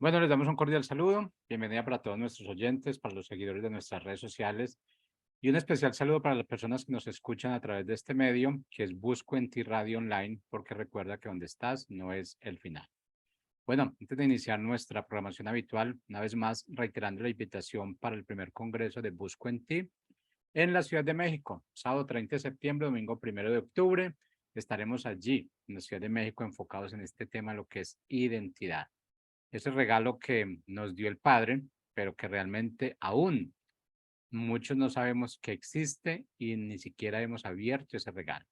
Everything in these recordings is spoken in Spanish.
Bueno, les damos un cordial saludo. Bienvenida para todos nuestros oyentes, para los seguidores de nuestras redes sociales y un especial saludo para las personas que nos escuchan a través de este medio, que es Busco en Ti Radio Online, porque recuerda que donde estás no es el final. Bueno, antes de iniciar nuestra programación habitual, una vez más reiterando la invitación para el primer congreso de Busco en Ti en la Ciudad de México, sábado 30 de septiembre, domingo 1 de octubre. Estaremos allí en la Ciudad de México enfocados en este tema, lo que es identidad. Ese regalo que nos dio el Padre, pero que realmente aún muchos no sabemos que existe y ni siquiera hemos abierto ese regalo.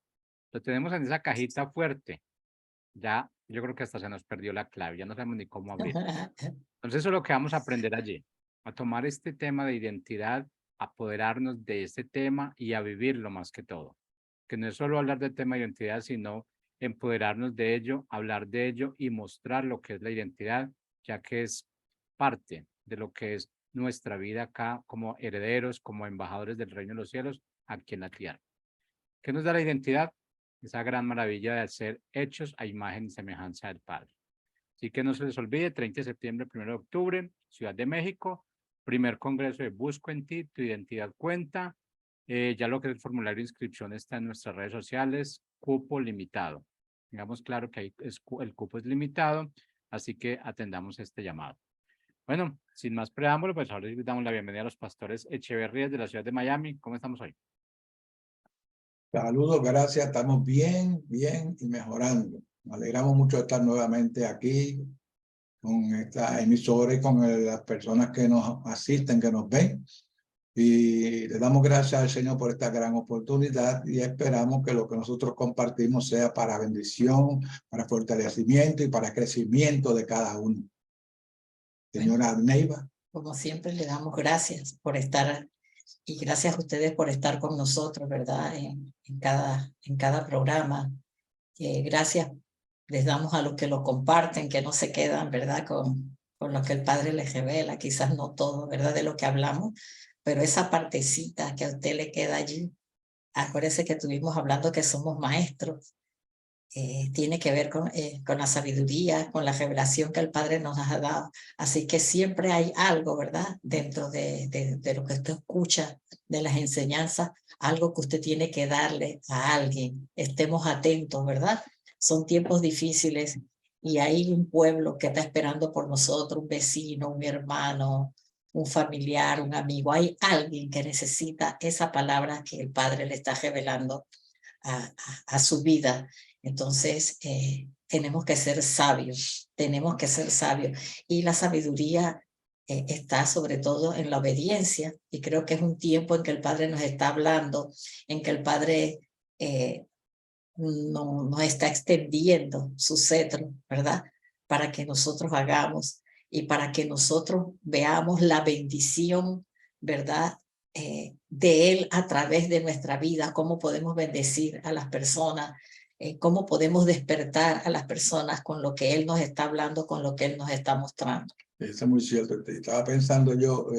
Lo tenemos en esa cajita fuerte. Ya, yo creo que hasta se nos perdió la clave, ya no sabemos ni cómo abrir. Entonces, eso es lo que vamos a aprender allí, a tomar este tema de identidad, a apoderarnos de este tema y a vivirlo más que todo. Que no es solo hablar del tema de identidad, sino empoderarnos de ello, hablar de ello y mostrar lo que es la identidad, ya que es parte de lo que es nuestra vida acá como herederos, como embajadores del reino de los cielos, aquí en la tierra. ¿Qué nos da la identidad? Esa gran maravilla de ser hechos a imagen y semejanza del Padre. Así que no se les olvide, 30 de septiembre, 1 de octubre, Ciudad de México, primer congreso de Busco en Ti, tu identidad cuenta. Ya lo que es el formulario de inscripción está en nuestras redes sociales, cupo limitado. Digamos claro que el cupo es limitado, así que atendamos este llamado. Bueno, sin más preámbulo, pues ahora les damos la bienvenida a los pastores Echeverrías de la ciudad de Miami. ¿Cómo estamos hoy? Saludos, gracias. Estamos bien y mejorando. Nos alegramos mucho de estar nuevamente aquí con esta emisora y con las personas que nos asisten, que nos ven. Y le damos gracias al Señor por esta gran oportunidad y esperamos que lo que nosotros compartimos sea para bendición, para fortalecimiento y para crecimiento de cada uno. Señora Neiva. Como siempre, le damos gracias por estar y gracias a ustedes por estar con nosotros, ¿verdad? En cada programa. Gracias les damos a los que lo comparten, que no se quedan, ¿verdad? Con lo que el Padre les revela, quizás no todo, ¿verdad? De lo que hablamos, pero esa partecita que a usted le queda allí, acuérdese que estuvimos hablando que somos maestros. Tiene que ver con la sabiduría, con la revelación que el Padre nos ha dado. Así que siempre hay algo, ¿verdad? Dentro de lo que usted escucha, de las enseñanzas, algo que usted tiene que darle a alguien. Estemos atentos, ¿verdad? Son tiempos difíciles y hay un pueblo que está esperando por nosotros, un vecino, un hermano, un familiar, un amigo. Hay alguien que necesita esa palabra que el Padre le está revelando a su vida. Entonces, tenemos que ser sabios, Y la sabiduría está sobre todo en la obediencia. Y creo que es un tiempo en que el Padre nos está hablando, en que el Padre nos está extendiendo su cetro, ¿verdad? Para que nosotros hagamos y para que nosotros veamos la bendición, ¿verdad? De Él a través de nuestra vida, cómo podemos bendecir a las personas, cómo podemos despertar a las personas con lo que Él nos está hablando, con lo que Él nos está mostrando. Eso es muy cierto. Estaba pensando yo,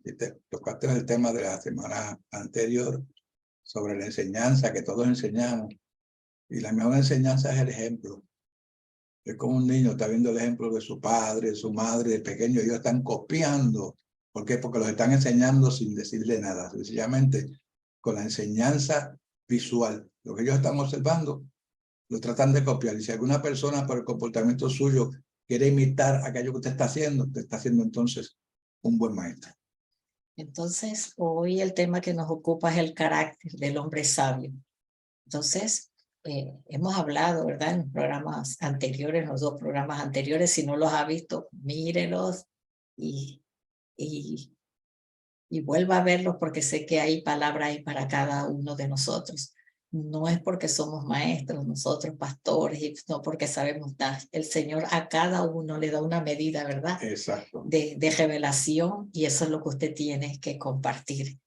y te tocaste el tema de la semana anterior sobre la enseñanza que todos enseñamos. Y la mejor enseñanza es el ejemplo. Es como un niño está viendo el ejemplo de su padre, de su madre, de pequeño. Ellos están copiando. ¿Por qué? Porque los están enseñando sin decirle nada. Sencillamente con la enseñanza visual. Lo que ellos están observando, lo tratan de copiar. Y si alguna persona por el comportamiento suyo quiere imitar aquello que usted está haciendo entonces un buen maestro. Entonces, hoy el tema que nos ocupa es el carácter del hombre sabio. Entonces, hemos hablado, ¿verdad? En los programas anteriores, los 2 programas anteriores, si no los ha visto, mírelos y vuelva a verlos porque sé que hay palabra ahí para cada uno de nosotros. No es porque somos maestros, nosotros pastores, y no porque sabemos dar. El Señor a cada uno le da una medida, ¿verdad? Exacto. De revelación, y eso es lo que usted tiene que compartir.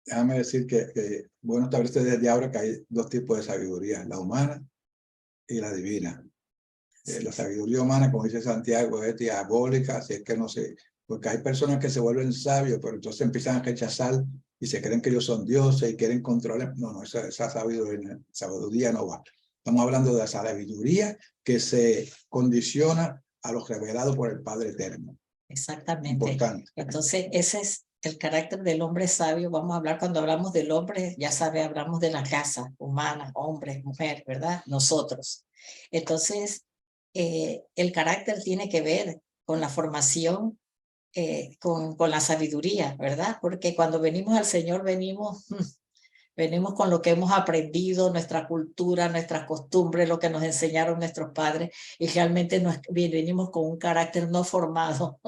Déjame decir que bueno establecer desde ahora que hay 2 tipos de sabiduría, la humana y la divina. La sabiduría humana, como dice Santiago, es diabólica, así es que no sé, porque hay personas que se vuelven sabios, pero entonces empiezan a rechazar y se creen que ellos son dioses y quieren controlar. No, esa sabiduría no va. Estamos hablando de la sabiduría que se condiciona a lo revelado por el Padre Eterno. Exactamente. Importante. Entonces, ese es el carácter del hombre sabio. Vamos a hablar, cuando hablamos del hombre, ya sabe, hablamos de la raza humana, hombre, mujer, ¿verdad? Nosotros. Entonces, el carácter tiene que ver con la formación, con la sabiduría, ¿verdad? Porque cuando venimos al Señor, venimos con lo que hemos aprendido, nuestra cultura, nuestras costumbres, lo que nos enseñaron nuestros padres, y realmente venimos con un carácter no formado,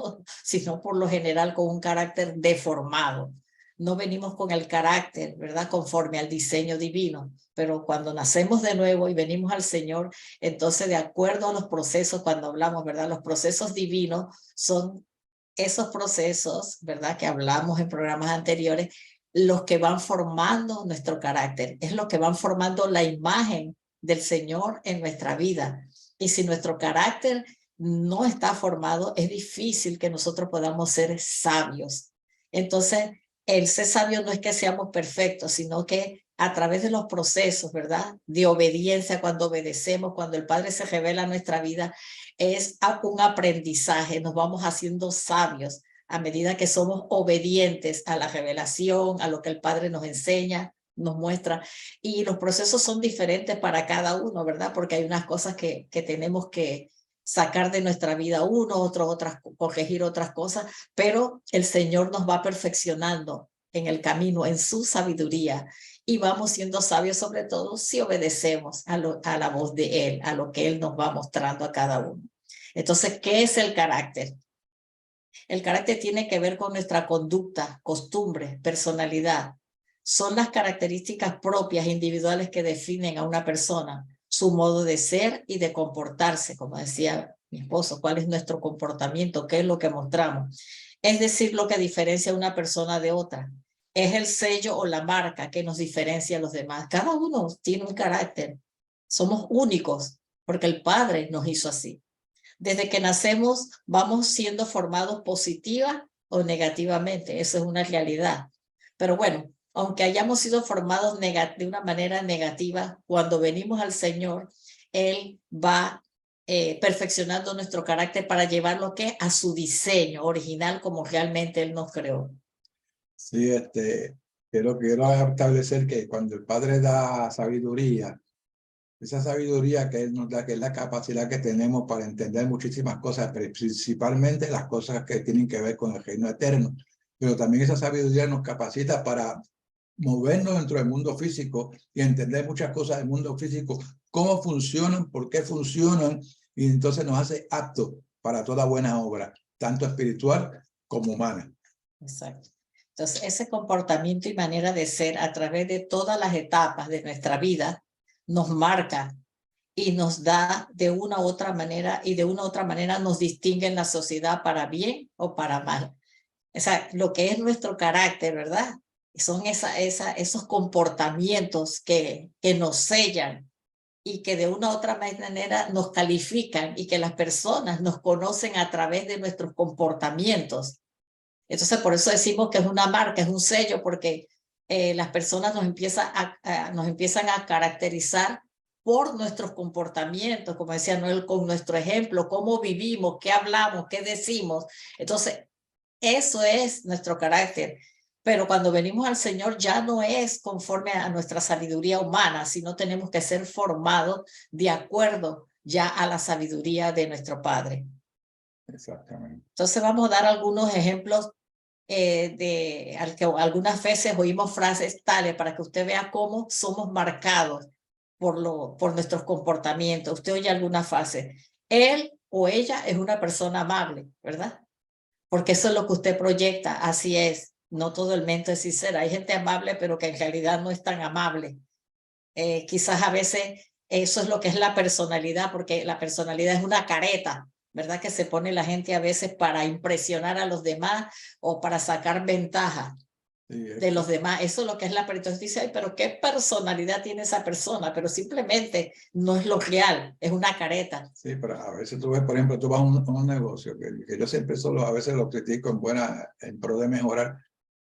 sino por lo general con un carácter deformado. No venimos con el carácter, ¿verdad?, conforme al diseño divino, pero cuando nacemos de nuevo y venimos al Señor, entonces de acuerdo a los procesos, cuando hablamos, ¿verdad?, los procesos divinos son esos procesos, ¿verdad?, que hablamos en programas anteriores, los que van formando nuestro carácter, es lo que van formando la imagen del Señor en nuestra vida. Y si nuestro carácter no está formado, es difícil que nosotros podamos ser sabios. Entonces, el ser sabio no es que seamos perfectos, sino que a través de los procesos, ¿verdad?, de obediencia, cuando obedecemos, cuando el Padre se revela en nuestra vida, es un aprendizaje, nos vamos haciendo sabios a medida que somos obedientes a la revelación, a lo que el Padre nos enseña, nos muestra. Y los procesos son diferentes para cada uno, ¿verdad? Porque hay unas cosas que tenemos que sacar de nuestra vida otras, corregir otras cosas, pero el Señor nos va perfeccionando en el camino, en su sabiduría, y vamos siendo sabios sobre todo si obedecemos a la voz de Él, a lo que Él nos va mostrando a cada uno. Entonces, ¿qué es el carácter? El carácter tiene que ver con nuestra conducta, costumbre, personalidad. Son las características propias individuales que definen a una persona, su modo de ser y de comportarse, como decía mi esposo, cuál es nuestro comportamiento, qué es lo que mostramos. Es decir, lo que diferencia a una persona de otra. Es el sello o la marca que nos diferencia a los demás. Cada uno tiene un carácter. Somos únicos porque el Padre nos hizo así. Desde que nacemos vamos siendo formados positiva o negativamente, eso es una realidad. Pero bueno, aunque hayamos sido formados de una manera negativa, cuando venimos al Señor, Él va perfeccionando nuestro carácter para llevarlo a su diseño original como realmente Él nos creó. Sí, quiero establecer que cuando el Padre da sabiduría, esa sabiduría que Él nos da, que es la capacidad que tenemos para entender muchísimas cosas, pero principalmente las cosas que tienen que ver con el reino eterno. Pero también esa sabiduría nos capacita para movernos dentro del mundo físico y entender muchas cosas del mundo físico, cómo funcionan, por qué funcionan, y entonces nos hace aptos para toda buena obra, tanto espiritual como humana. Exacto. Entonces, ese comportamiento y manera de ser a través de todas las etapas de nuestra vida nos marca y nos da de una u otra manera, y de una u otra manera nos distingue en la sociedad para bien o para mal. O sea, lo que es nuestro carácter, ¿verdad? Son esos comportamientos que nos sellan y que de una u otra manera nos califican, y que las personas nos conocen a través de nuestros comportamientos. Entonces, por eso decimos que es una marca, es un sello, porque las personas nos empiezan a caracterizar por nuestros comportamientos, como decía Noel, con nuestro ejemplo, cómo vivimos, qué hablamos, qué decimos. Entonces, eso es nuestro carácter. Pero cuando venimos al Señor ya no es conforme a nuestra sabiduría humana, sino tenemos que ser formados de acuerdo ya a la sabiduría de nuestro Padre. Exactamente. Entonces vamos a dar algunos ejemplos algunas veces oímos frases tales para que usted vea cómo somos marcados por nuestros comportamientos. Usted oye alguna frase: él o ella es una persona amable, ¿verdad? Porque eso es lo que usted proyecta, así es. No todo el mundo es sincero. Hay gente amable, pero que en realidad no es tan amable. Quizás a veces eso es lo que es la personalidad, porque la personalidad es una careta, ¿verdad?, que se pone la gente a veces para impresionar a los demás o para sacar ventaja de los demás. Eso es lo que es la personalidad. Entonces dice: ay, pero ¿qué personalidad tiene esa persona? Pero simplemente no es lo real, es una careta. Sí, pero a veces tú ves, por ejemplo, tú vas a un negocio, que yo siempre a veces lo critico en pro de mejorar,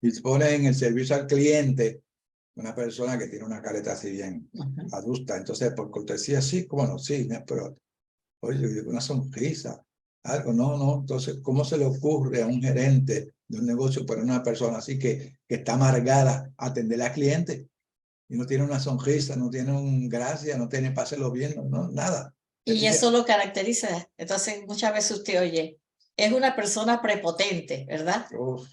y pones en el servicio al cliente una persona que tiene una careta así bien adusta. Entonces, por cortesía, sí, cómo no, sí, pero oye, una sonrisa, algo, no. Entonces, ¿cómo se le ocurre a un gerente de un negocio poner una persona así que está amargada a atender al cliente? Y no tiene una sonrisa, no tiene un gracia, no tiene páselo bien, no, nada. Y eso lo caracteriza. Entonces, muchas veces usted oye, es una persona prepotente, ¿verdad? Uf,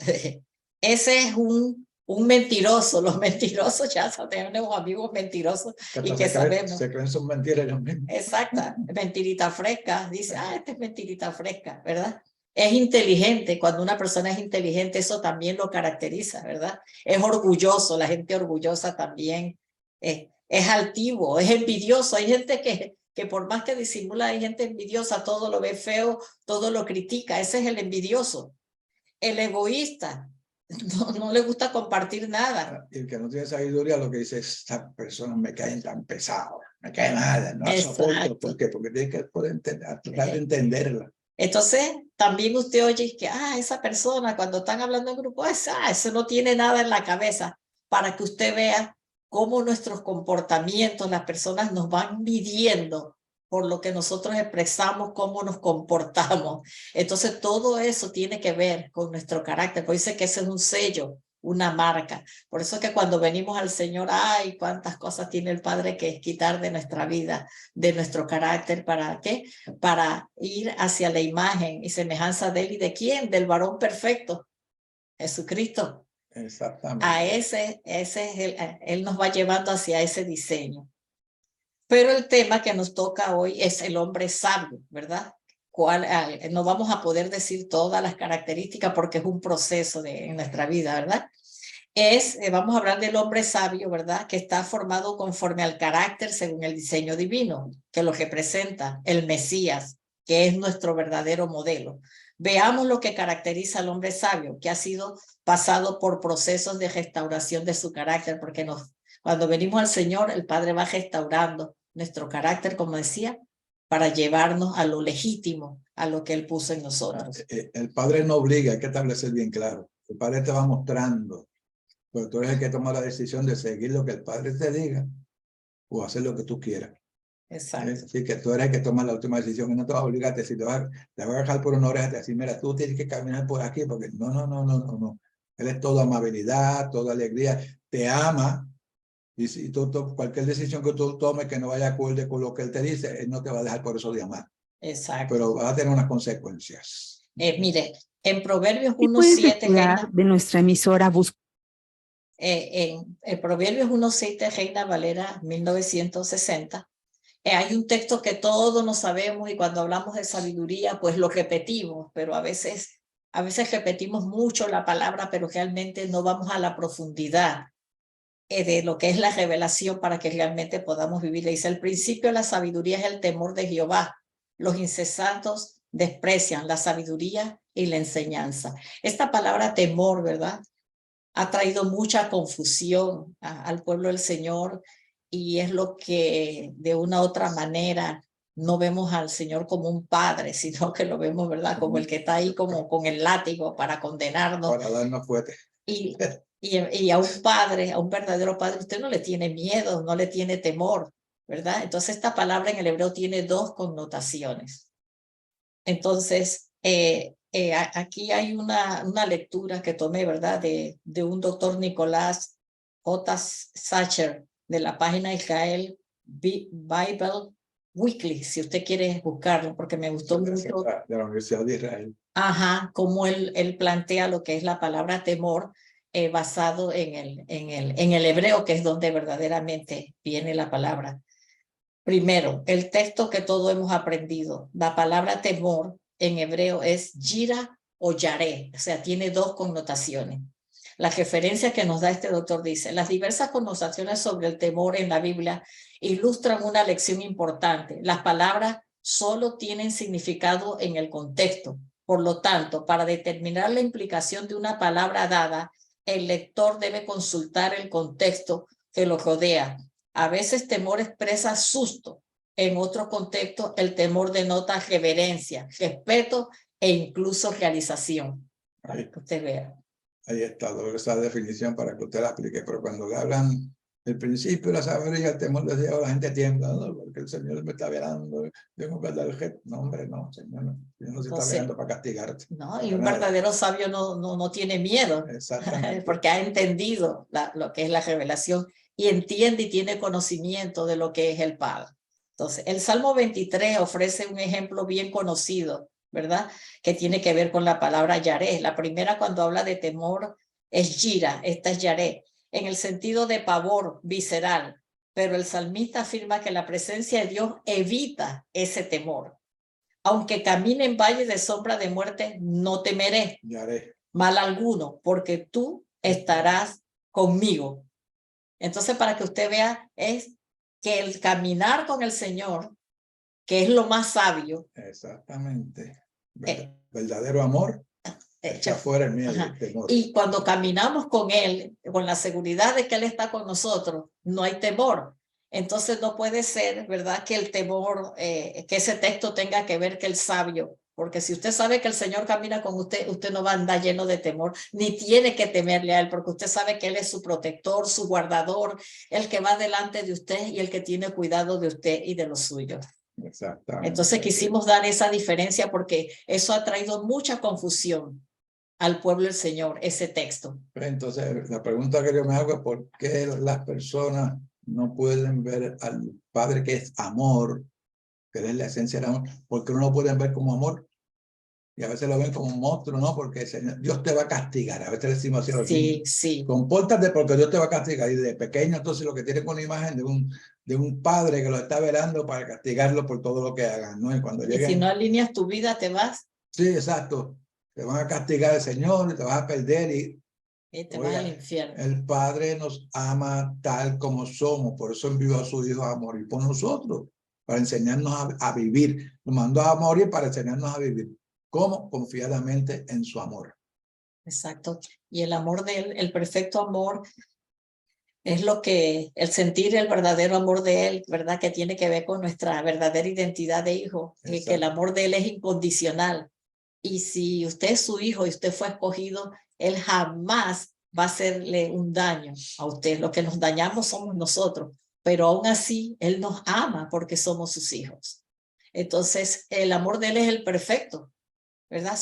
Ese es un mentiroso. Los mentirosos ya tenemos amigos mentirosos y que sabemos. Se creen sus mentiras ellos mismos. Exacta, mentirita fresca. Dice, esta es mentirita fresca, ¿verdad? Es inteligente. Cuando una persona es inteligente, eso también lo caracteriza, ¿verdad? Es orgulloso, la gente orgullosa también. Es altivo, es envidioso. Hay gente que por más que disimula, hay gente envidiosa, todo lo ve feo, todo lo critica. Ese es el envidioso. El egoísta, no le gusta compartir nada. Y el que no tiene sabiduría lo que dice es, estas personas me caen tan pesados, me caen mal, no las soporto. ¿Por qué? Porque tiene que poder tratar de entenderla. Entonces, también usted oye que, esa persona, cuando están hablando en grupo, eso no tiene nada en la cabeza, para que usted vea cómo nuestros comportamientos, las personas nos van midiendo por lo que nosotros expresamos, cómo nos comportamos. Entonces, todo eso tiene que ver con nuestro carácter. Por eso dice que ese es un sello, una marca. Por eso es que cuando venimos al Señor, cuántas cosas tiene el Padre que quitar de nuestra vida, de nuestro carácter. ¿Para qué? Para ir hacia la imagen y semejanza de Él. ¿Y de quién? Del varón perfecto, Jesucristo. Exactamente. A ese es Él nos va llevando hacia ese diseño. Pero el tema que nos toca hoy es el hombre sabio, ¿verdad? No vamos a poder decir todas las características porque es un proceso en nuestra vida, ¿verdad? Vamos a hablar del hombre sabio, ¿verdad? Que está formado conforme al carácter según el diseño divino, que lo representa el Mesías, que es nuestro verdadero modelo. Veamos lo que caracteriza al hombre sabio, que ha sido pasado por procesos de restauración de su carácter, porque cuando venimos al Señor, el Padre va restaurando nuestro carácter, como decía, para llevarnos a lo legítimo, a lo que Él puso en nosotros. El Padre no obliga, hay que establecer bien claro. El Padre te va mostrando, pero tú eres el que toma la decisión de seguir lo que el Padre te diga o hacer lo que tú quieras. Exacto. Así que tú eres el que toma la última decisión y no te vas a obligar. Si te vas a dejar por una oreja, te decir, mira, tú tienes que caminar por aquí, porque no. Él es toda amabilidad, toda alegría, te ama. Y si cualquier decisión que tú tomes que no vaya acorde con lo que él te dice, él no te va a dejar por eso de amar. Exacto. Pero va a tener unas consecuencias. Mire, en Proverbios ¿Y puedes 1:7, de nuestra emisora en Proverbios 1:7, Reina Valera 1960, hay un texto que todos nos sabemos y cuando hablamos de sabiduría, pues lo repetimos, pero a veces repetimos mucho la palabra, pero realmente no vamos a la profundidad de lo que es la revelación para que realmente podamos vivir. Le dice, al principio la sabiduría es el temor de Jehová. Los insensatos desprecian la sabiduría y la enseñanza. Esta palabra temor, ¿verdad? Ha traído mucha confusión al pueblo del Señor y es lo que de una u otra manera no vemos al Señor como un padre, sino que lo vemos, ¿verdad? Como el que está ahí como con el látigo para condenarnos. Para darnos fuerte. Y a un padre, a un verdadero padre, usted no le tiene miedo, no le tiene temor, ¿verdad? Entonces esta palabra en el hebreo tiene dos connotaciones. Entonces, aquí hay una lectura que tomé, ¿verdad? De un doctor Nicolás J. Sacher, de la página Israel Bible Weekly, si usted quiere buscarlo, porque me gustó mucho. De la Universidad de Israel. Cómo él plantea lo que es la palabra temor, basado en el hebreo, que es donde verdaderamente viene la palabra. Primero, el texto que todos hemos aprendido, la palabra temor en hebreo es yira o yaré, o sea, tiene dos connotaciones. La referencia que nos da este doctor dice, las diversas connotaciones sobre el temor en la Biblia ilustran una lección importante. Las palabras solo tienen significado en el contexto. Por lo tanto, para determinar la implicación de una palabra dada, el lector debe consultar el contexto que lo rodea. A veces temor expresa susto. En otro contexto, el temor denota reverencia, respeto e incluso realización. Para que usted vea. Ahí está, esa definición para que usted la aplique. Pero cuando le hablan El principio de la sabiduría y el temor de Dios, la gente tiembla, ¿no? Porque el Señor me está velando, tengo que dar el jefe. No, hombre, no, Señor, no. Dios no se está velando para castigarte. No, y un verdadero sabio no tiene miedo, Exactamente. porque ha entendido lo que es la revelación y entiende y tiene conocimiento de lo que es el Padre. Entonces, el Salmo 23 ofrece un ejemplo bien conocido, ¿verdad? Que tiene que ver con la palabra yaré. La primera, cuando habla de temor, es yira, esta es yaré, en el sentido de pavor visceral, pero el salmista afirma que la presencia de Dios evita ese temor. Aunque camine en valle de sombra de muerte, no temeré mal alguno, porque tú estarás conmigo. Entonces, para que usted vea, es que el caminar con el Señor, que es lo más sabio. Exactamente. Verdadero amor echa fuera el miedo, el temor. Y cuando caminamos con Él, con la seguridad de que Él está con nosotros, no hay temor. Entonces no puede ser, ¿verdad?, que el temor, que ese texto tenga que ver que el sabio, porque si usted sabe que el Señor camina con usted, usted no va a andar lleno de temor, ni tiene que temerle a Él, porque usted sabe que Él es su protector, su guardador, el que va delante de usted y el que tiene cuidado de usted y de los suyos. Exactamente. Entonces quisimos dar esa diferencia porque eso ha traído mucha confusión al pueblo del Señor, ese texto. Entonces, la pregunta que yo me hago es ¿por qué las personas no pueden ver al Padre que es amor, que es la esencia del amor? ¿Por qué no lo pueden ver como amor? Y a veces lo ven como un monstruo, ¿no? Porque Señor, Dios te va a castigar. A veces le decimos así a los niños. Sí. Compórtate porque Dios te va a castigar. Y de pequeño, entonces, lo que tiene con una imagen de un padre que lo está velando para castigarlo por todo lo que hagan, ¿no? Y cuando lleguen... si no alineas tu vida, te vas. Sí, exacto. Te van a castigar el Señor y te vas a perder y te vas al infierno. El Padre nos ama tal como somos, por eso envió a su Hijo a morir por nosotros, para enseñarnos a vivir. Nos mandó a morir para enseñarnos a vivir. ¿Cómo? Confiadamente en su amor. Exacto. Y el amor de Él, el perfecto amor, es lo que, el sentir el verdadero amor de Él, ¿verdad? Que tiene que ver con nuestra verdadera identidad de hijo, que el amor de Él es incondicional. Y si usted es su hijo y usted fue escogido, Él jamás va a hacerle un daño a usted. Lo que nos dañamos somos nosotros, pero aún así Él nos ama porque somos sus hijos. Entonces, el amor de Él es el perfecto, ¿verdad?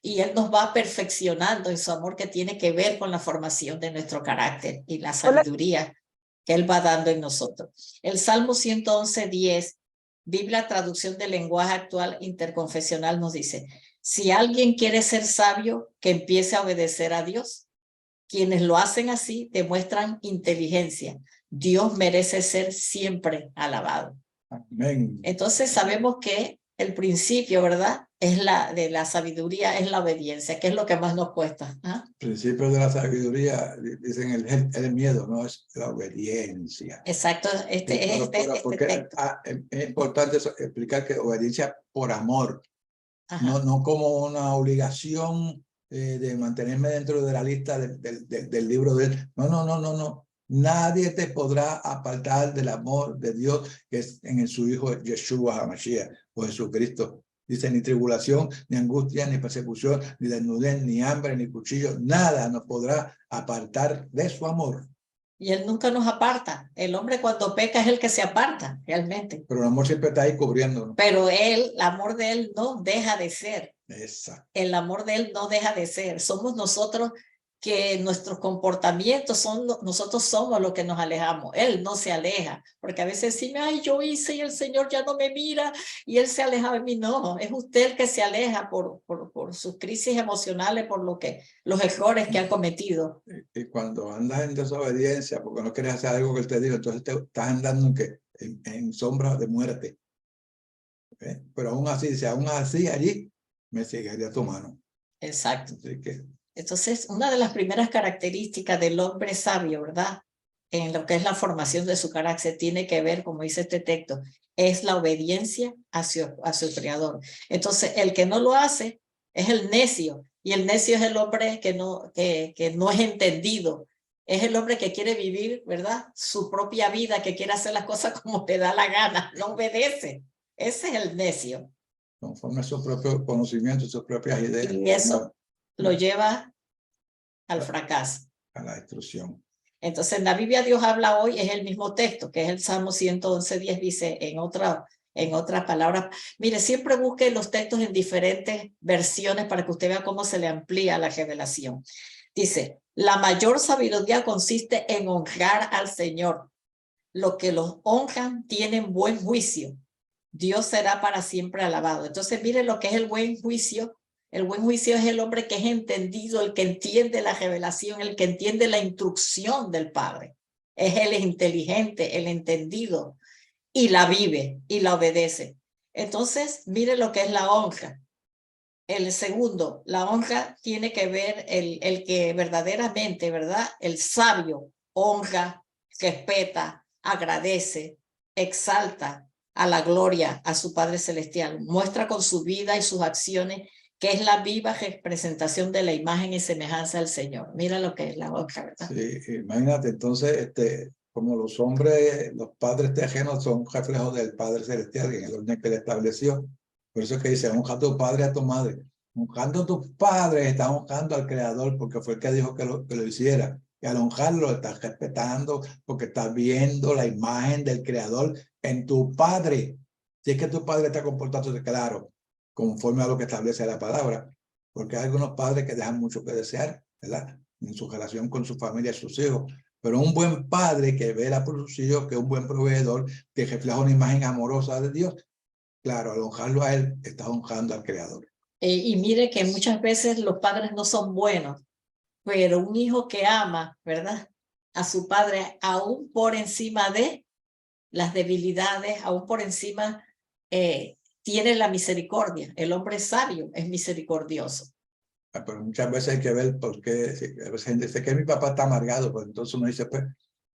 Y Él nos va perfeccionando en su amor, que tiene que ver con la formación de nuestro carácter y la sabiduría que Él va dando en nosotros. El Salmo 111:10, Biblia traducción del lenguaje actual interconfesional, nos dice: si alguien quiere ser sabio, que empiece a obedecer a Dios. Quienes lo hacen así demuestran inteligencia. Dios merece ser siempre alabado. Amén. Entonces sabemos que el principio, ¿verdad?, de la sabiduría es la obediencia, que es lo que más nos cuesta. El principio de la sabiduría, dicen el miedo, no es la obediencia. Exacto. Porque es importante explicar que obediencia por amor, no como una obligación de mantenerme dentro de la lista del libro de él. No. Nadie te podrá apartar del amor de Dios que es en su Hijo Yeshua HaMashiach, o Jesucristo. Dice, ni tribulación, ni angustia, ni persecución, ni desnudez, ni hambre, ni cuchillo, nada nos podrá apartar de su amor. Y Él nunca nos aparta. El hombre cuando peca es el que se aparta, realmente. Pero el amor siempre está ahí cubriéndonos. Pero el amor de Él no deja de ser. Exacto. El amor de Él no deja de ser. Somos nosotros que nuestros comportamientos nosotros somos los que nos alejamos. Él no se aleja, porque a veces decimos, ay, yo hice y el Señor ya no me mira y Él se aleja de mí. No, es usted el que se aleja por sus crisis emocionales, por los errores que ha cometido. Y cuando andas en desobediencia, porque no quieres hacer algo que Él te dijo, entonces estás andando en sombras de muerte. Pero aún así, si aún así allí, me seguiría tu mano. Exacto. Así que... Entonces, una de las primeras características del hombre sabio, ¿verdad?, en lo que es la formación de su carácter, tiene que ver, como dice este texto, es la obediencia a su creador. Entonces, el que no lo hace es el necio, y el necio es el hombre que no es entendido. Es el hombre que quiere vivir, ¿verdad?, su propia vida, que quiere hacer las cosas como le da la gana, no obedece. Ese es el necio. Conforme a sus propios conocimientos, sus propias ideas. Y eso lo lleva al fracaso. A la destrucción. Entonces en la Biblia Dios habla hoy, es el mismo texto, que es el Salmo 111:10, dice en otras palabras. Mire, siempre busque los textos en diferentes versiones para que usted vea cómo se le amplía la revelación. Dice, la mayor sabiduría consiste en honrar al Señor. Los que los honran tienen buen juicio. Dios será para siempre alabado. Entonces, mire lo que es el buen juicio. El buen juicio es el hombre que es entendido, el que entiende la revelación, el que entiende la instrucción del Padre. Es el inteligente, el entendido, y la vive y la obedece. Entonces, mire lo que es la honra. El segundo, la honra tiene que ver el que verdaderamente, ¿verdad? El sabio honra, respeta, agradece, exalta a la gloria a su Padre Celestial. Muestra con su vida y sus acciones que es la viva representación de la imagen y semejanza del Señor. Mira lo que es la honra, ¿verdad? Sí, imagínate, entonces, como los hombres, los padres terrenos son reflejos del Padre Celestial en el orden que él estableció. Por eso es que dice, honra a tu padre y a tu madre. Honrando a tus padres, estás honrando al Creador, porque fue el que dijo que lo hiciera. Y al honrarlo, estás respetando, porque estás viendo la imagen del Creador en tu padre. Si es que tu padre está comportándose claro, conforme a lo que establece la palabra. Porque hay algunos padres que dejan mucho que desear, ¿verdad? En su relación con su familia y sus hijos. Pero un buen padre que vela por sus hijos, que es un buen proveedor, que refleja una imagen amorosa de Dios, claro, al honrarlo a él, estás honrando al Creador. Y mire que muchas veces los padres no son buenos, pero un hijo que ama, ¿verdad? A su padre, aún por encima de las debilidades, aún por encima, tiene la misericordia. El hombre sabio es misericordioso. Pero muchas veces hay que ver por qué. A veces gente dice que mi papá está amargado, pues entonces uno dice, pues,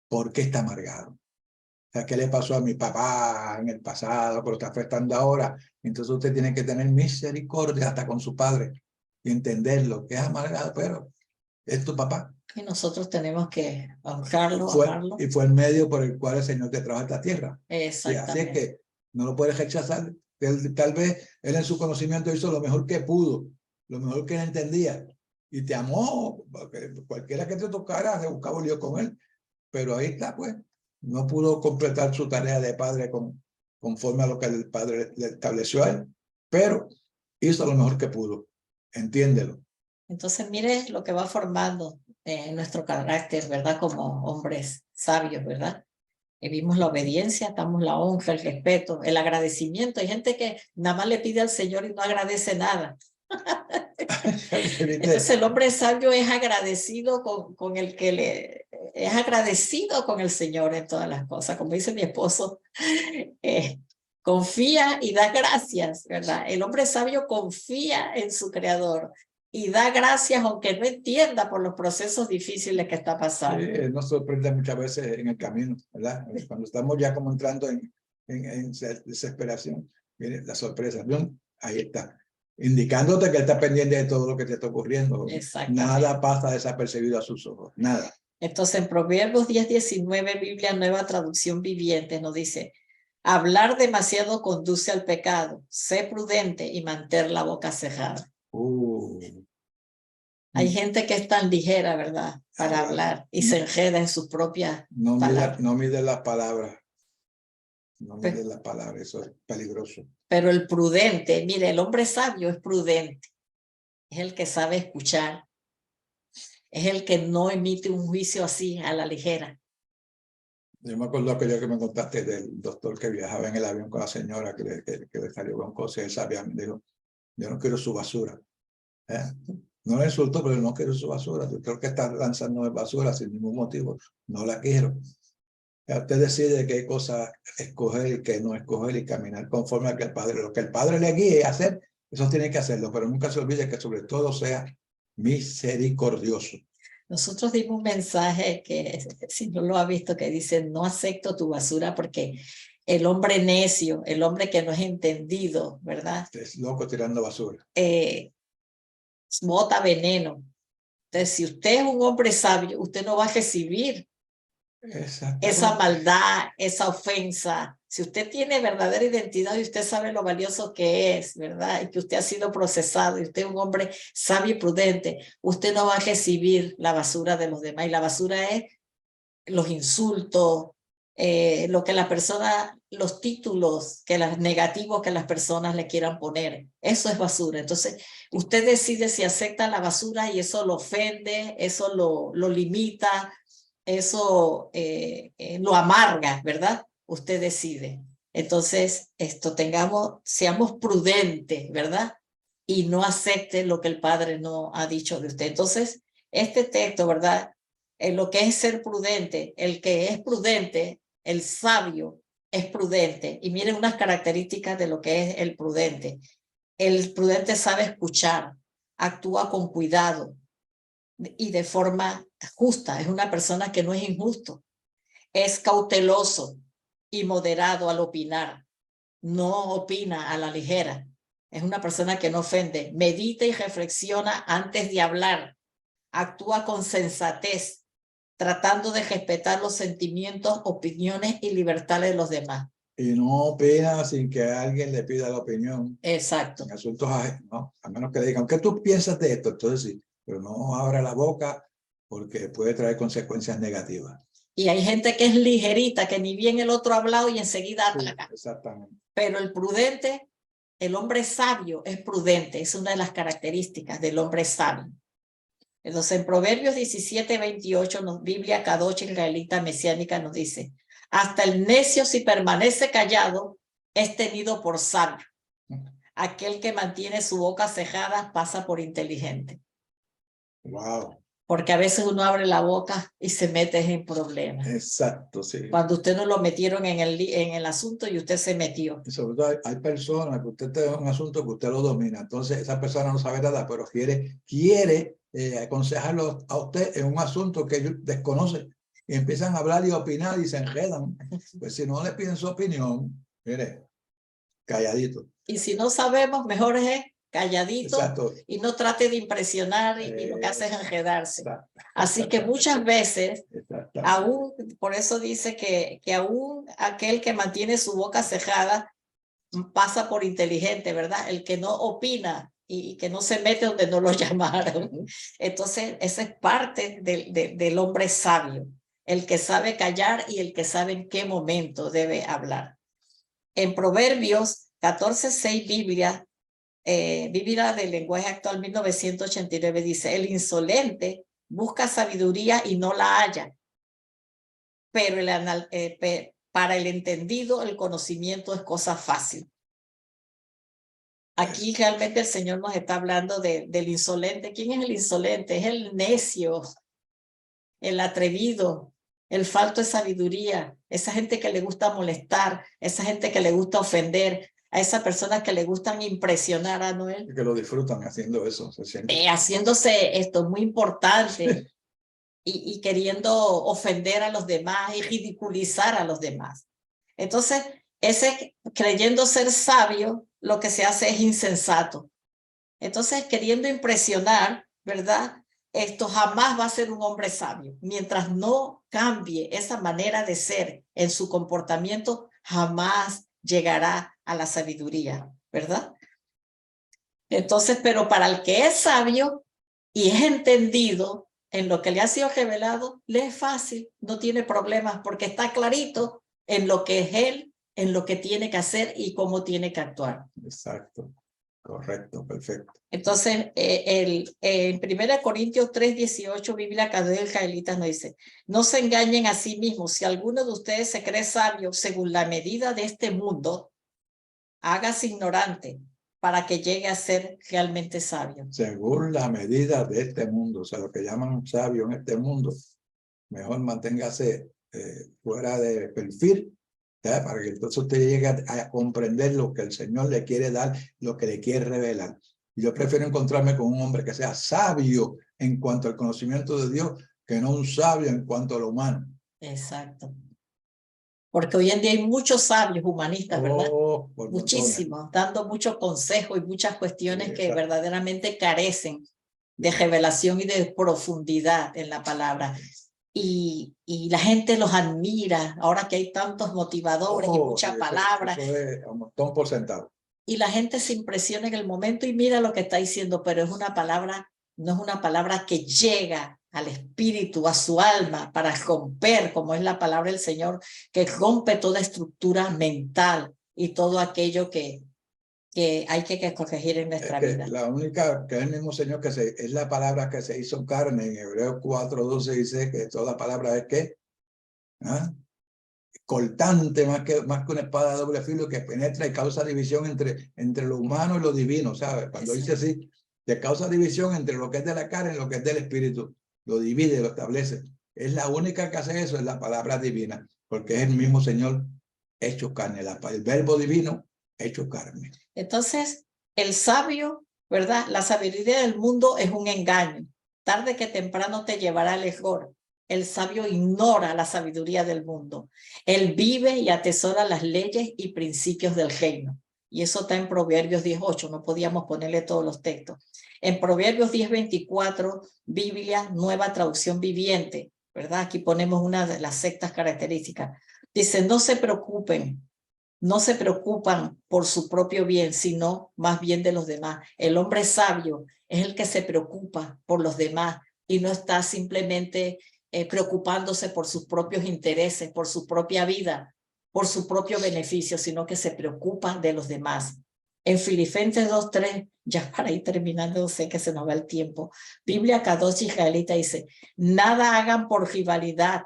¿por qué está amargado? O sea, ¿qué le pasó a mi papá en el pasado, pero está afectando ahora? Entonces usted tiene que tener misericordia hasta con su padre y entenderlo, que es amargado, pero es tu papá. Y nosotros tenemos que honrarlo, amarlo. Y fue el medio por el cual el Señor te trajo a esta tierra. Exactamente. Así es que no lo puedes rechazar. Tal vez él en su conocimiento hizo lo mejor que pudo, lo mejor que él entendía, y te amó, porque cualquiera que te tocara se buscaba un lío con él, pero ahí está, pues, no pudo completar su tarea de padre conforme a lo que el padre le estableció a él, pero hizo lo mejor que pudo, entiéndelo. Entonces, mire lo que va formando nuestro carácter, ¿verdad? Como hombres sabios, ¿verdad? Vimos la obediencia, damos la honra, el respeto, el agradecimiento. Hay gente que nada más le pide al Señor y no agradece nada. Entonces el hombre sabio es agradecido con el que es agradecido con el Señor en todas las cosas. Como dice mi esposo, confía y da gracias, ¿verdad? El hombre sabio confía en su Creador y da gracias aunque no entienda por los procesos difíciles que está pasando. Sí, nos sorprende muchas veces en el camino, ¿verdad? Cuando estamos ya como entrando en desesperación, mire, la sorpresa, ¿no? Ahí está, indicándote que él está pendiente de todo lo que te está ocurriendo. Nada pasa desapercibido a sus ojos, nada. Entonces en Proverbios 10:19, Biblia Nueva Traducción Viviente, nos dice, hablar demasiado conduce al pecado, sé prudente y mantén la boca cerrada. Hay gente que es tan ligera, ¿verdad? Para hablar y se enreda en sus propias palabras. No mide las palabras. No mide las palabras, eso es peligroso. Pero el prudente, mire, el hombre sabio es prudente. Es el que sabe escuchar. Es el que no emite un juicio así a la ligera. Yo me acuerdo aquello que me contaste del doctor que viajaba en el avión con la señora que le salió con cosas y él sabía, me dijo, yo no quiero su basura. No le insulto, pero no quiero su basura. Yo creo que está lanzando basura sin ningún motivo. No la quiero. Usted decide qué cosas escoger y qué no escoger y caminar conforme a que el Padre, lo que el Padre le guíe a hacer, eso tiene que hacerlo, pero nunca se olvide que sobre todo sea misericordioso. Nosotros dimos un mensaje que, si no lo ha visto, que dice, no acepto tu basura porque el hombre necio, el hombre que no es entendido, ¿verdad? Es loco tirando basura. Bota veneno. Entonces, si usted es un hombre sabio, usted no va a recibir esa maldad, esa ofensa. Si usted tiene verdadera identidad y usted sabe lo valioso que es, ¿verdad? Y que usted ha sido procesado y usted es un hombre sabio y prudente, usted no va a recibir la basura de los demás. Y la basura es los insultos, lo que la persona, los títulos negativos que las personas le quieran poner. Eso es basura. Entonces, usted decide si acepta la basura y eso lo ofende, eso lo limita, eso lo amarga, ¿verdad? Usted decide. Entonces, seamos prudentes, ¿verdad? Y no acepte lo que el Padre no ha dicho de usted. Entonces, este texto, ¿verdad? Lo que es ser prudente, el que es prudente, el sabio es prudente. Y miren unas características de lo que es el prudente. El prudente sabe escuchar, actúa con cuidado y de forma justa. Es una persona que no es injusto. Es cauteloso y moderado al opinar. No opina a la ligera. Es una persona que no ofende. Medita y reflexiona antes de hablar. Actúa con sensatez, tratando de respetar los sentimientos, opiniones y libertades de los demás. Y no opina sin que alguien le pida la opinión. Exacto. En asuntos ajenos, ¿no? A menos que le digan, ¿qué tú piensas de esto? Entonces sí, pero no abra la boca porque puede traer consecuencias negativas. Y hay gente que es ligerita, que ni bien el otro ha hablado y enseguida ataca. Sí, exactamente. Pero el prudente, el hombre sabio es prudente. Es una de las características del hombre sabio. Entonces, en Proverbios 17:28, Biblia Kadosh israelita mesiánica nos dice, hasta el necio si permanece callado es tenido por sabio. Aquel que mantiene su boca cejada pasa por inteligente. Wow. Porque a veces uno abre la boca y se mete en problemas. Exacto, sí. Cuando usted no lo metieron en el asunto y usted se metió. Y sobre todo hay personas que usted tiene un asunto que usted lo domina. Entonces esa persona no sabe nada, pero quiere aconsejarlo a usted en un asunto que ellos desconocen. Y empiezan a hablar y a opinar y se enredan. Pues si no le piden su opinión, mire, calladito. Y si no sabemos, mejor es calladito. Exacto. Y no trate de impresionar y lo que hace es enredarse. Así que muchas veces, aún, por eso dice que aún aquel que mantiene su boca cejada pasa por inteligente, ¿verdad? El que no opina y que no se mete donde no lo llamaron. Entonces, esa es parte del hombre sabio, el que sabe callar y el que sabe en qué momento debe hablar. En Proverbios 14:6, Biblia del lenguaje actual 1989 dice, el insolente busca sabiduría y no la halla, pero para el entendido el conocimiento es cosa fácil. Aquí realmente el Señor nos está hablando del insolente. ¿Quién es el insolente? Es el necio, el atrevido, el falto de sabiduría, esa gente que le gusta molestar, esa gente que le gusta ofender, a esas personas que le gustan impresionar a Noel. Que lo disfrutan haciendo eso. Haciéndose esto muy importante y queriendo ofender a los demás y ridiculizar a los demás. Entonces, ese creyendo ser sabio, lo que se hace es insensato. Entonces, queriendo impresionar, ¿verdad? Esto jamás va a ser un hombre sabio. Mientras no cambie esa manera de ser en su comportamiento, jamás llegará a la sabiduría, ¿verdad? Entonces, pero para el que es sabio y es entendido en lo que le ha sido revelado, le es fácil, no tiene problemas porque está clarito en lo que es él, en lo que tiene que hacer y cómo tiene que actuar. Exacto. Correcto, perfecto. Entonces, en 1 Corintios 3:18, Biblia Kadosh israelita nos dice, no se engañen a sí mismos, si alguno de ustedes se cree sabio según la medida de este mundo, hágase ignorante para que llegue a ser realmente sabio. Según la medida de este mundo, o sea, lo que llaman sabio en este mundo, mejor manténgase fuera de perfil, ¿sabes? Para que entonces usted llegue a comprender lo que el Señor le quiere dar, lo que le quiere revelar. Y yo prefiero encontrarme con un hombre que sea sabio en cuanto al conocimiento de Dios, que no un sabio en cuanto a lo humano. Exacto. Porque hoy en día hay muchos sabios humanistas, ¿verdad? Muchísimos, dando muchos consejos y muchas cuestiones que verdaderamente carecen de revelación y de profundidad en la palabra. Y la gente los admira, ahora que hay tantos motivadores y muchas palabras. Eso es un montón por centavo. Y la gente se impresiona en el momento y mira lo que está diciendo, pero es una palabra, no es una palabra que llega al espíritu, a su alma, para romper, como es la palabra del Señor, que rompe toda estructura mental y todo aquello que hay que corregir en nuestra vida. La única, que es el mismo Señor, es la palabra que se hizo carne. En Hebreos 4:12 dice que toda palabra es que cortante, más que una espada de doble filo, que penetra y causa división entre lo humano y lo divino, ¿sabes? Cuando dice así, que causa división entre lo que es de la carne y lo que es del espíritu, lo divide, lo establece. Es la única que hace eso, es la palabra divina, porque es el mismo Señor hecho carne, el verbo divino hecho carne. Entonces, el sabio, ¿verdad? La sabiduría del mundo es un engaño. Tarde que temprano te llevará al error. El sabio ignora la sabiduría del mundo. Él vive y atesora las leyes y principios del reino. Y eso está en Proverbios 10:8. No podíamos ponerle todos los textos. En Proverbios 10:24, Biblia, nueva traducción viviente, ¿verdad? Aquí ponemos una de las sextas características. Dice, no se preocupan por su propio bien, sino más bien de los demás. El hombre sabio es el que se preocupa por los demás y no está simplemente preocupándose por sus propios intereses, por su propia vida, por su propio beneficio, sino que se preocupa de los demás. En Filipenses 2:3, ya para ir terminando, sé que se nos va el tiempo, Biblia Kadosh Israelita dice, nada hagan por rivalidad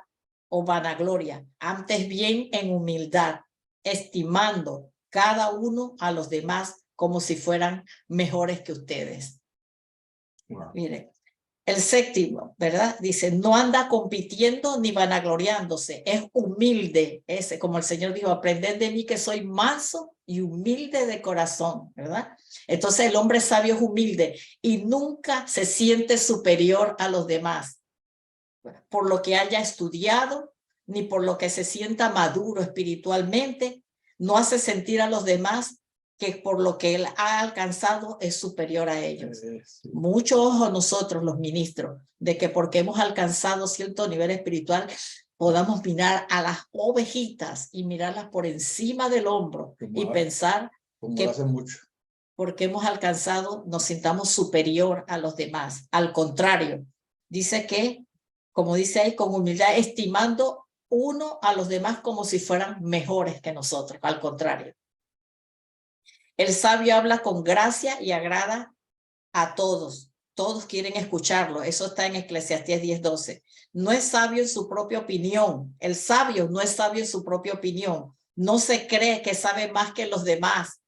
o vanagloria, antes bien en humildad, estimando cada uno a los demás como si fueran mejores que ustedes. Wow. Miren, el séptimo, ¿verdad? Dice, no anda compitiendo ni vanagloriándose, es humilde, como el Señor dijo, aprended de mí que soy manso y humilde de corazón, ¿verdad? Entonces el hombre sabio es humilde y nunca se siente superior a los demás, por lo que haya estudiado, ni por lo que se sienta maduro espiritualmente, no hace sentir a los demás que por lo que él ha alcanzado es superior a ellos. Sí. Mucho ojo nosotros los ministros, de que porque hemos alcanzado cierto nivel espiritual, podamos mirar a las ovejitas y mirarlas por encima del hombro y pensar que hace mucho. Porque hemos alcanzado, nos sintamos superior a los demás. Al contrario, dice que, como dice ahí, con humildad, estimando uno a los demás como si fueran mejores que nosotros. Al contrario. El sabio habla con gracia y agrada a todos. Todos quieren escucharlo. Eso está en Eclesiastés 10:12. No es sabio en su propia opinión. El sabio no es sabio en su propia opinión. No se cree que sabe más que los demás.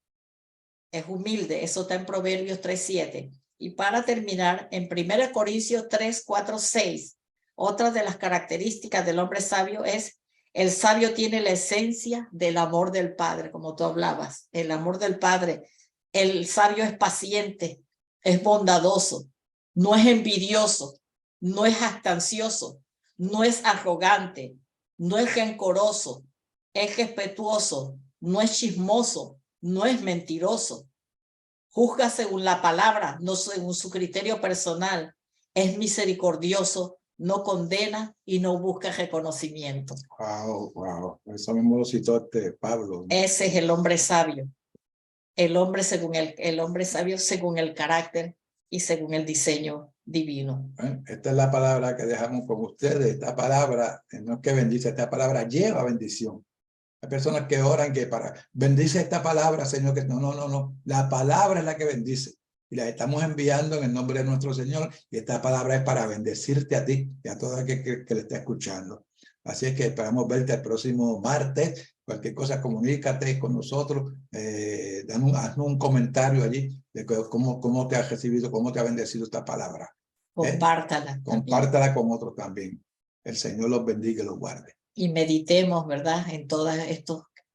Es humilde. Eso está en Proverbios 3:7. Y para terminar, en 1 Corintios 3:4-6, otra de las características del hombre sabio es el sabio tiene la esencia del amor del Padre, como tú hablabas, el amor del Padre. El sabio es paciente, es bondadoso, no es envidioso, no es jactancioso, no es arrogante, no es rencoroso, es respetuoso, no es chismoso, no es mentiroso. Juzga según la palabra, no según su criterio personal. Es misericordioso, no condena y no busca reconocimiento. Wow. Eso mismo lo citó Pablo. Ese es el hombre sabio. El hombre sabio según el carácter y según el diseño divino. Esta es la palabra que dejamos con ustedes. Esta palabra no es que bendice, esta palabra lleva bendición. Hay personas que oran que bendice esta palabra, Señor, que no. La palabra es la que bendice. Y la estamos enviando en el nombre de nuestro Señor. Y esta palabra es para bendecirte a ti y a todo aquel que le está escuchando. Así es que esperamos verte el próximo martes. Cualquier cosa, comunícate con nosotros. Haznos un comentario allí de cómo te ha recibido, cómo te ha bendecido esta palabra. Compártala. Compártala con otros también. El Señor los bendiga y los guarde. Y meditemos, ¿verdad?, en todo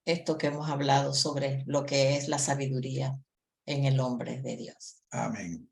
esto que hemos hablado sobre lo que es la sabiduría en el hombre de Dios. Amén.